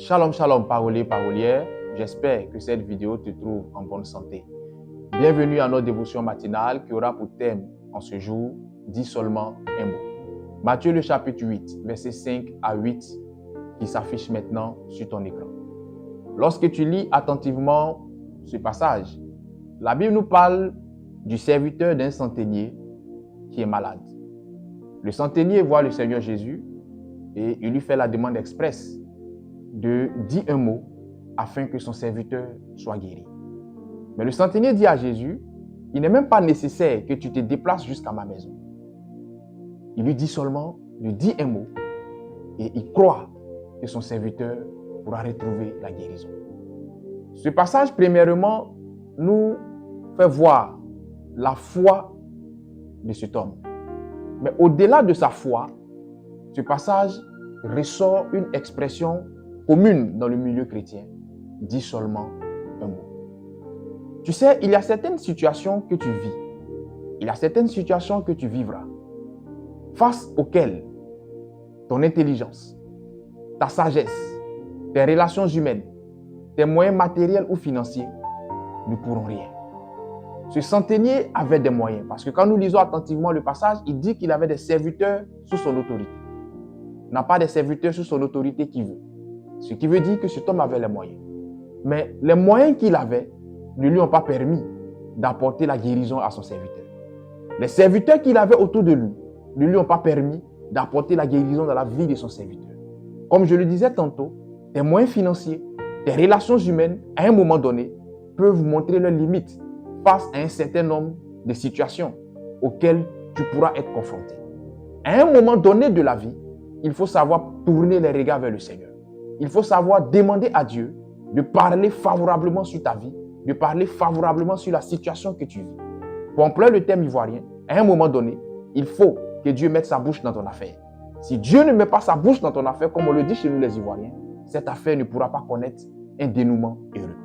Shalom, shalom, parolier, parolière. J'espère que cette vidéo te trouve en bonne santé. Bienvenue à notre dévotion matinale qui aura pour thème en ce jour, dis seulement un mot. Matthieu le chapitre 8, versets 5 à 8 qui s'affiche maintenant sur ton écran. Lorsque tu lis attentivement ce passage, la Bible nous parle du serviteur d'un centenier qui est malade. Le centenier voit le Seigneur Jésus et il lui fait la demande expresse de dire un mot afin que son serviteur soit guéri. Mais le centenier dit à Jésus, il n'est même pas nécessaire que tu te déplaces jusqu'à ma maison. Il lui dit seulement de dire un mot et il croit que son serviteur pourra retrouver la guérison. Ce passage, premièrement, nous fait voir la foi de cet homme. Mais au-delà de sa foi, ce passage ressort une expression commune dans le milieu chrétien. Dis seulement un mot. Tu sais, il y a certaines situations que tu vis. Il y a certaines situations que tu vivras, face auxquelles ton intelligence, ta sagesse, tes relations humaines, tes moyens matériels ou financiers ne pourront rien. Ce centenier avait des moyens, parce que quand nous lisons attentivement le passage, il dit qu'il avait des serviteurs sous son autorité. Il n'a pas des serviteurs sous son autorité qui veut. Ce qui veut dire que cet homme avait les moyens. Mais les moyens qu'il avait ne lui ont pas permis d'apporter la guérison à son serviteur. Les serviteurs qu'il avait autour de lui ne lui ont pas permis d'apporter la guérison dans la vie de son serviteur. Comme je le disais tantôt, tes moyens financiers, tes relations humaines, à un moment donné, peuvent montrer leurs limites face à un certain nombre de situations auxquelles tu pourras être confronté. À un moment donné de la vie, il faut savoir tourner les regards vers le Seigneur. Il faut savoir demander à Dieu de parler favorablement sur ta vie, de parler favorablement sur la situation que tu vis. Pour employer le terme ivoirien, à un moment donné, il faut que Dieu mette sa bouche dans ton affaire. Si Dieu ne met pas sa bouche dans ton affaire, comme on le dit chez nous les Ivoiriens, cette affaire ne pourra pas connaître un dénouement heureux.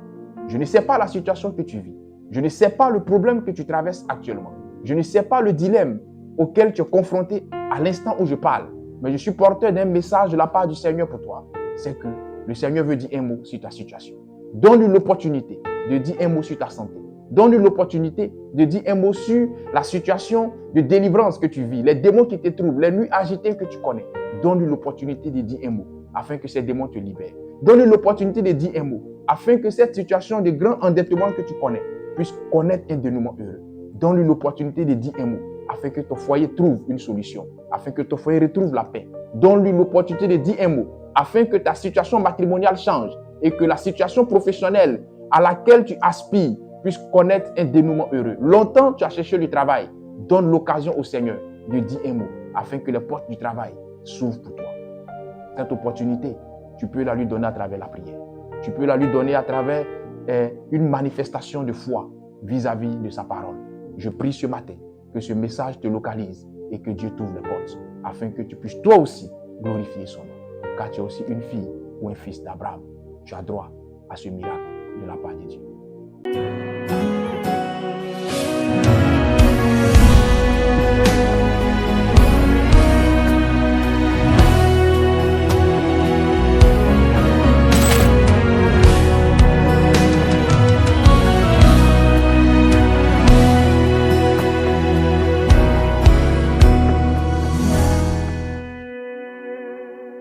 Je ne sais pas la situation que tu vis. Je ne sais pas le problème que tu traverses actuellement. Je ne sais pas le dilemme auquel tu es confronté à l'instant où je parle. Mais je suis porteur d'un message de la part du Seigneur pour toi. C'est que le Seigneur veut dire un mot sur ta situation. Donne-lui l'opportunité de dire un mot sur ta santé. Donne-lui l'opportunité de dire un mot sur la situation de délivrance que tu vis, les démons qui te trouvent, les nuits agitées que tu connais. Donne-lui l'opportunité de dire un mot afin que ces démons te libèrent. Donne-lui l'opportunité de dire un mot afin que cette situation de grand endettement que tu connais puisse connaître un dénouement heureux. Donne-lui l'opportunité de dire un mot afin que ton foyer trouve une solution, afin que ton foyer retrouve la paix. Donne-lui l'opportunité de dire un mot afin que ta situation matrimoniale change et que la situation professionnelle à laquelle tu aspires puisse connaître un dénouement heureux. Longtemps, tu as cherché du travail. Donne l'occasion au Seigneur de dire un mot afin que les portes du travail s'ouvrent pour toi. Cette opportunité, tu peux la lui donner à travers la prière. Tu peux la lui donner à travers une manifestation de foi vis-à-vis de sa parole. Je prie ce matin que ce message te localise et que Dieu t'ouvre les portes afin que tu puisses toi aussi glorifier son nom. Car tu es aussi une fille ou un fils d'Abraham. Tu as droit à ce miracle de la part de Dieu.